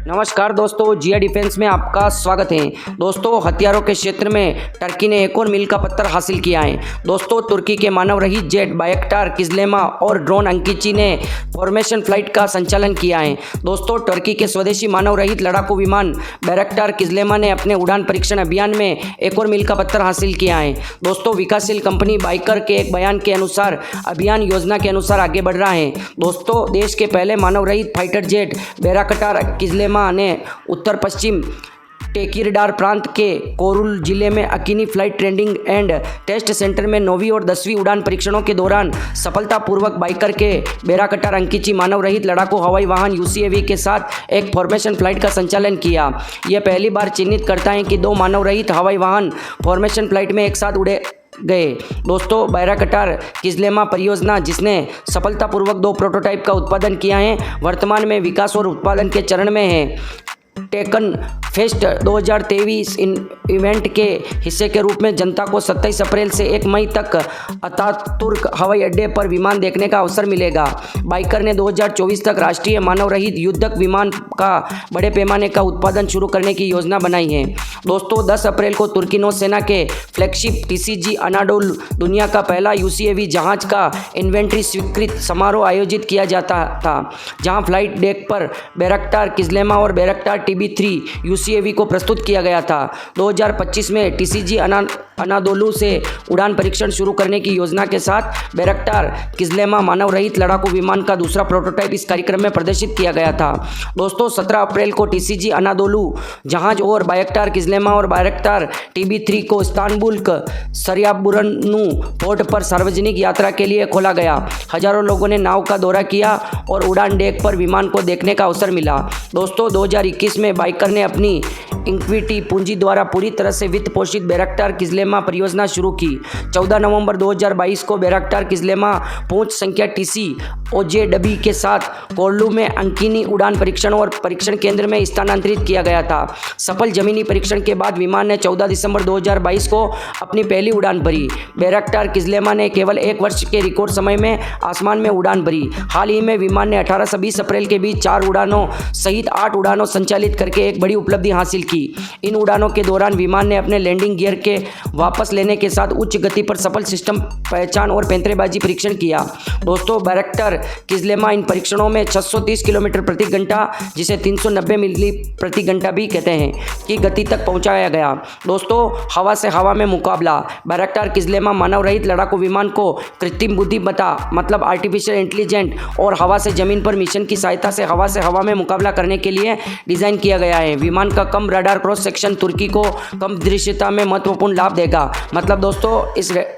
नमस्कार दोस्तों, जिया डिफेंस में आपका स्वागत है। दोस्तों, हथियारों के क्षेत्र में टर्की ने एक और मील का पत्थर हासिल किया है। दोस्तों, तुर्की के मानव रहित जेट बायकटार किजलेमा और ड्रोन अंकीची ने फॉर्मेशन फ्लाइट का संचालन किया है। दोस्तों, टर्की के स्वदेशी मानव रहित लड़ाकू विमान बायकटार किजलेमा ने अपने उड़ान परीक्षण अभियान में एक और मील का पत्थर हासिल किया है। दोस्तों, विकासशील कंपनी बाइकर के एक बयान के अनुसार अभियान योजना के अनुसार आगे बढ़ रहा है। दोस्तों, देश के पहले मानव रहित फाइटर जेट बायकटार किजलेमा ने उत्तर पश्चिम टेकीरडार प्रांत के कोरुल जिले में अकीनी flight training and test centre में 9वीं और 10वीं उड़ान परीक्षणों के दौरान सफलतापूर्वक बाइकर के बायकटार अंकीची मानव रहित लड़ाकू हवाई वाहन यूसीएवी के साथ एक फॉर्मेशन फ्लाइट का संचालन किया। यह पहली बार चिन्हित करता है कि 2 मानव रहित हवाई वाहन फॉर्मेशन फ्लाइट में एक साथ उड़े गए। दोस्तों, बायकटार किजलेमा परियोजना, जिसने सफलतापूर्वक 2 प्रोटोटाइप का उत्पादन किया है, वर्तमान में विकास और उत्पादन के चरण में है। टेकन फेस्ट 2023 इवेंट के हिस्से के रूप में जनता को 27 अप्रैल से 1 मई तक अतातुर्क हवाई अड्डे पर विमान देखने का अवसर मिलेगा। बाइकर ने 2024 तक राष्ट्रीय मानव रहित युद्धक विमान का बड़े पैमाने का उत्पादन शुरू करने की योजना बनाई है। दोस्तों, 10 अप्रैल को तुर्की नौसेना के फ्लैगशिप टीसीजी अनाडोलू दुनिया का पहला यूसीएवी जहाज का इन्वेंट्री स्वीकृत समारोह आयोजित किया जाता था, जहां फ्लाइट डेक पर बायकटार किजलेमा और बायकटार TB3 यूसीएवी को प्रस्तुत किया गया था। 2025 में टीसीजी अनादोलू से उड़ान परीक्षण शुरू करने की योजना के साथ बायकटार किजलेमा मानव रहित लड़ाकू विमान का दूसरा प्रोटोटाइप इस कार्यक्रम में प्रदर्शित किया गया था। दोस्तों, 17 अप्रैल को टीसीजी अनादोलू जहाज और बायकटार किजलेमा और बायकटार TB3 को इस्तांबुल सरियाबुरनु पोर्ट पर सार्वजनिक यात्रा के लिए खोला गया। हजारों लोगों ने नाव का दौरा किया और उड़ान डेक पर विमान को देखने का अवसर मिला। दोस्तों, 2021 में बाइकर ने अपनी इक्विटी पूंजी द्वारा पूरी तरह से वित्त पोषित बायकटार किजलेमा परियोजना शुरू की। 14 नवंबर 2022 को बायकटार किजलेमा पूंछ संख्या TC OJW के साथ कोर्लू में अंकीनी उड़ान परीक्षण और परीक्षण केंद्र में स्थानांतरित किया गया था। सफल जमीनी परीक्षण के बाद विमान ने 14 दिसंबर 2022 को अपनी पहली उड़ान भरी। बायकटार किजलेमा ने केवल 1 वर्ष के रिकॉर्ड समय में आसमान में उड़ान भरी। हाल ही में विमान ने 18 से 20 अप्रैल के बीच 4 उड़ानों सहित 8 उड़ानों संचालित करके एक बड़ी उपलब्धि हासिल की। इन उड़ानों के दौरान विमान ने अपने लैंडिंग गियर के वापस लेने के साथ उच्च गति पर सफल सिस्टम पहचान और पैंतरेबाजी परीक्षण किया। दोस्तों, बायकटार किजलेमा इन परीक्षणों में 630 किलोमीटर प्रति घंटा, जिसे 390 मील प्रति घंटा भी कहते हैं, की गति तक पहुंचाया गया। दोस्तों, हवा से हवा में मुकाबला। बायकटार किजलेमा मानव रहित लड़ाकू विमान को कृत्रिम बुद्धिमत्ता मतलब आर्टिफिशियल इंटेलिजेंट और हवा से जमीन पर मिशन की सहायता से हवा में मुकाबला करने के लिए डिजाइन किया गया है। विमान का कम रडार क्रॉस सेक्शन तुर्की को कम दृश्यता में महत्वपूर्ण लाभ देगा। मतलब दोस्तों,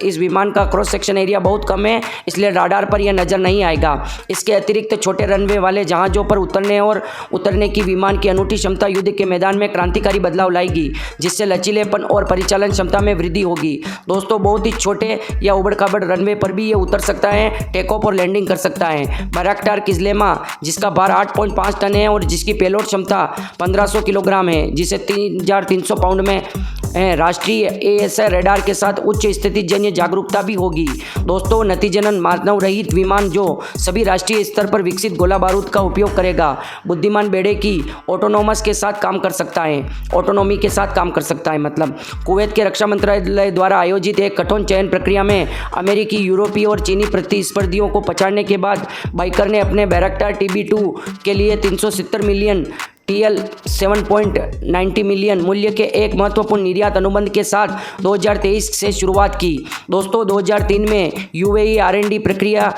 इस विमान का क्रॉस सेक्शन एरिया बहुत कम है, इसलिए रडार पर यह नजर नहीं आएगा। इसके अतिरिक्त छोटे रनवे वाले जहाजों पर उतरने की विमान की अनूठी क्षमता युद्ध के मैदान में क्रांतिकारी बदलाव लाएगी, जिससे लचीलेपन और परिचालन क्षमता में वृद्धि होगी। दोस्तों, बहुत ही छोटे या उबड़-खाबड़ रनवे पर भी ये उतर सकता है, टेक ऑफ और लैंडिंग कर सकता है। बायकटार किजलेमा, जिसका भार 8.5 टन है और जिसकी पेलोड क्षमता 1500 किलोग्राम है, जिसे 3300 पाउंड में है, राष्ट्रीय ASI रडार के साथ उच्च स्थिति जन्य जागरूकता भी होगी। दोस्तों, नतीजतन मानव रहित विमान जो सभी राष्ट्रीय स्तर पर विकसित गोला बारूद का उपयोग करेगा, बुद्धिमान बेड़े की ऑटोनोमी के साथ काम कर सकता है। मतलब कुवैत के रक्षा मंत्रालय द्वारा आयोजित एक कठोर चयन प्रक्रिया में अमेरिकी, यूरोपीय और चीनी प्रतिस्पर्धियों को पछाड़ने के बाद बाइकर ने अपने बायकटार TB2 के लिए 370 मिलियन TL 7.90 मिलियन मूल्य के एक महत्वपूर्ण निर्यात अनुबंध के साथ 2023 से शुरुआत की। दोस्तों, 2003 में UAE R&D प्रक्रिया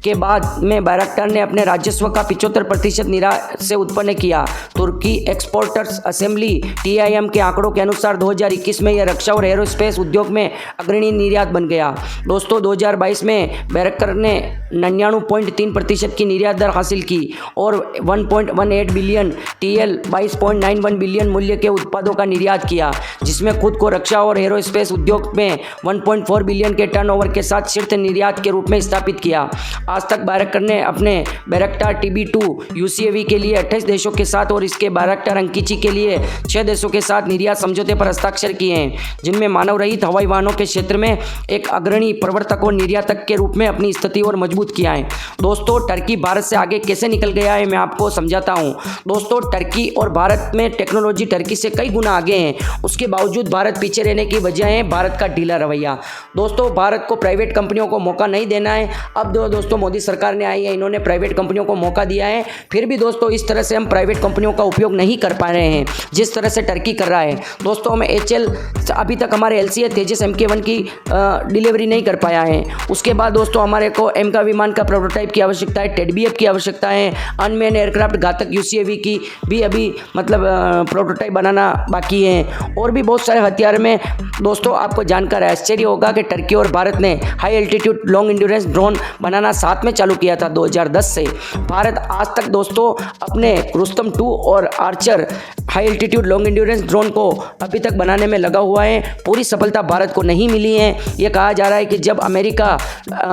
के बाद में बायकटार ने अपने राजस्व का 75% निर्यात से उत्पन्न किया। तुर्की एक्सपोर्टर्स असेंबली TIM के आंकड़ों के अनुसार 2021 में यह रक्षा और एरोस्पेस उद्योग में अग्रणी निर्यात बन गया। दोस्तों, 2022 में बायकटार ने 99.3% की निर्यात दर हासिल की और 1.18 बिलियन TL 22.91 बिलियन मूल्य के उत्पादों का निर्यात किया, जिसमें खुद को रक्षा और एरोस्पेस उद्योग में 1.4 बिलियन के टर्नओवर के साथ शीर्ष निर्यात के रूप में स्थापित किया। आज तक बायरक्टर ने अपने बैरक्टार TB2 UCAV के लिए 28 देशों के साथ और इसके बैरक्टार अंकीची के लिए 6 देशों के साथ निर्यात समझौते पर हस्ताक्षर किए हैं, जिनमें मानव रहित हवाई वाहनों के क्षेत्र में एक अग्रणी प्रवर्तक और निर्यातक के रूप में अपनी स्थिति और मजबूत किया है। दोस्तों, टर्की भारत से आगे कैसे निकल गया है मैं आपको समझाता हूं। दोस्तों, टर्की और भारत में टेक्नोलॉजी टर्की से कई गुना आगे है। उसके बावजूद भारत पीछे रहने की वजह है भारत का ढीला रवैया। दोस्तों, भारत को प्राइवेट कंपनियों को मौका नहीं देना है। अब दोस्तों मोदी सरकार ने आई है, इन्होंने प्राइवेट कंपनियों को मौका दिया है, फिर भी दोस्तों इस तरह से हम प्राइवेट कंपनियों का उपयोग नहीं कर पा रहे हैं जिस तरह से टर्की कर रहा है। दोस्तों, हमें HAL अभी तक हमारे LCA तेजस MK1 की डिलीवरी नहीं कर पाया है। उसके बाद दोस्तों हमारे को MK विमान का प्रोटोटाइप की आवश्यकता है, TEDBF की आवश्यकता है, अनमैन एयरक्राफ्ट घातक UCAV की भी अभी प्रोटोटाइप बनाना बाकी है, और भी बहुत सारे हथियार में। दोस्तों, आपको जानकर आश्चर्य होगा कि टर्की और भारत ने high altitude long endurance drone बनाना साथ में चालू किया था 2010 से। भारत आज तक दोस्तों अपने रुस्तम 2 और Archer high altitude long endurance drone को अभी तक बनाने में लगा हुआ है। पूरी सफलता भारत को नहीं मिली है। ये कहा जा रहा है कि जब अमेरिका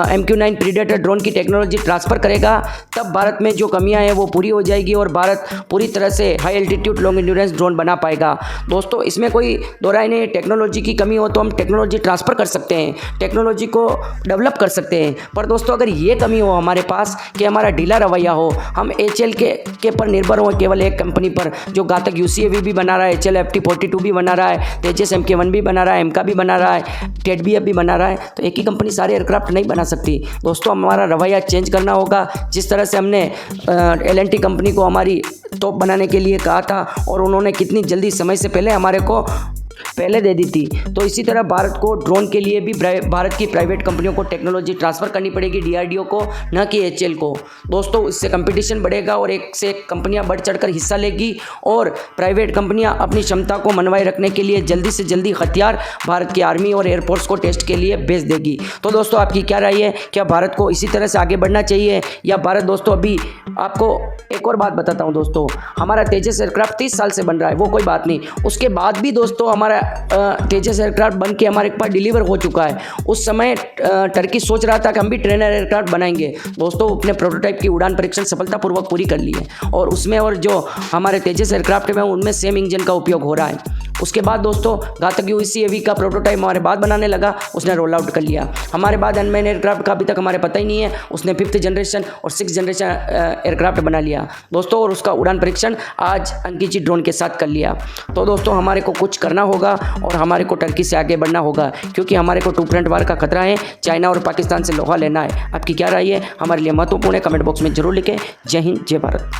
MQ-9 प्रीडेटर ड्रोन की टेक्नोलॉजी ट्रांसफ़र करेगा तब भारत में जो कमियां हैं वो पूरी हो जाएगी और भारत पूरी तरह से high altitude long endurance drone बना पाएगा। दोस्तों, इसमें कोई दो राय नहीं। टेक्नोलॉजी की कमी हो तो हम टेक्नोलॉजी ट्रांसफ़र कर सकते हैं, टेक्नोलॉजी को डेवलप कर सकते हैं, पर दोस्तों अगर ये कमी हो हमारे पास कि हमारा ढीला रवैया हो, हम HAL के पर निर्भर हो केवल एक कंपनी पर जो घातक UCAV भी बना रहा है, HAL FT42 भी बना रहा है, तेजस MK1 भी बना रहा है, MK भी बना रहा है, TEDBF भी बना रहा है, तो एक ही कंपनी सारे एयरक्राफ्ट नहीं बना सकती। दोस्तों, हमारा रवैया चेंज करना होगा। जिस तरह से हमने L&T कंपनी को हमारी तोप बनाने के लिए कहा था और उन्होंने कितनी जल्दी समय से पहले हमारे को पहले दे दी थी, तो इसी तरह भारत को ड्रोन के लिए भी भारत की प्राइवेट कंपनियों को टेक्नोलॉजी ट्रांसफ़र करनी पड़ेगी, DRDO को, न कि HAL को। दोस्तों, इससे कंपटीशन बढ़ेगा और एक से एक कंपनियां बढ़ चढ़कर हिस्सा लेगी और प्राइवेट कंपनियां अपनी क्षमता को मनवाए रखने के लिए जल्दी से जल्दी हथियार भारत की आर्मी और एयरफोर्स को टेस्ट के लिए भेज देगी। तो दोस्तों, आपकी क्या राय है? क्या भारत को इसी तरह से आगे बढ़ना चाहिए या भारत दोस्तों अभी आपको एक और बात बताता हूँ दोस्तों, हमारा तेजस एयरक्राफ्ट 30 साल से बन रहा है, वो कोई बात नहीं, उसके बाद भी दोस्तों हमारा तेजस एयरक्राफ्ट बन के हमारे पास डिलीवर हो चुका है। उस समय टर्की सोच रहा था कि हम भी ट्रेनर एयरक्राफ्ट बनाएंगे। दोस्तों, अपने प्रोटोटाइप की उड़ान परीक्षण सफलतापूर्वक पूरी कर ली है और उसमें और जो हमारे तेजस एयरक्राफ्ट में उनमें सेम इंजन का उपयोग हो रहा है। उसके बाद दोस्तों घातक UCAV का प्रोटोटाइप हमारे बाद बनाने लगा, उसने रोल आउट कर लिया। हमारे बाद अनमैन एयरक्राफ्ट का अभी तक हमारे पता ही नहीं है, उसने 5th जनरेशन और 6th जनरेशन एयरक्राफ्ट बना लिया दोस्तों, और उसका उड़ान परीक्षण आज अंकीची ड्रोन के साथ कर लिया। तो दोस्तों, हमारे को कुछ करना होगा और हमारे को टर्की से आगे बढ़ना होगा, क्योंकि हमारे को 2 फ्रंट वार का खतरा है। चाइना और पाकिस्तान से लोहा लेना है। आपकी क्या राय है? हमारे लिए महत्वपूर्ण है, कमेंट बॉक्स में जरूर लिखें। जय हिंद, जय भारत।